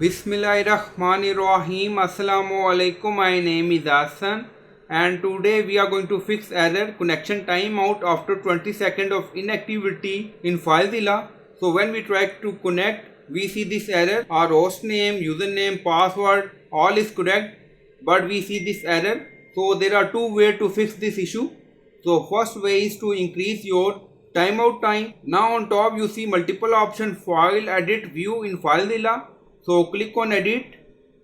Bismillahirrahmanirrahim. Assalamu alaikum. My name is Hassan and today we are going to fix error connection timeout after 20 seconds of inactivity in FileZilla. So when we try to connect, we see this error. Our host name, username, password, all is correct, but we see this error. So there are two ways to fix this issue. So first way is to increase your timeout time. Now on top you see multiple options, file, edit, view in FileZilla. So click on edit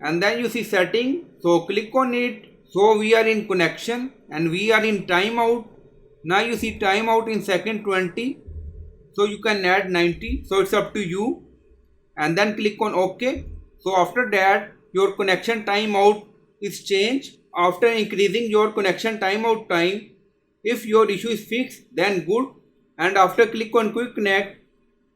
and then you see setting. So click on it. So we are in connection and we are in timeout. Now you see timeout in second 20. So you can add 90. So it's up to you. And then click on OK. So after that your connection timeout is changed. After increasing your connection timeout time, if your issue is fixed, then good. And after click on quick connect.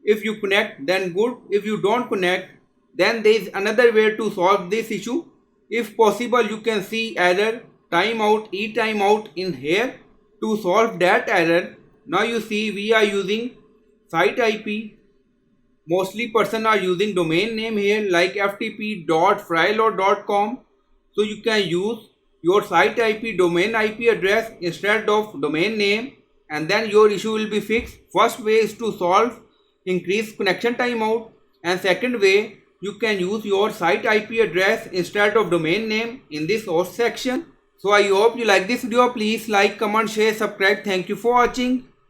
If you connect, then good. If you don't connect, then there is another way to solve this issue. If possible, you can see error timeout, timeout in here. To solve that error, now you see we are using site IP. Mostly person are using domain name here like ftp.freilor.com. So you can use your site IP domain IP address instead of domain name, and then your issue will be fixed. First way is to solve increase connection timeout, and second way you can use your site IP address instead of domain name in this host section. So I hope you like this video. Please like, comment, share, subscribe. Thank you for watching.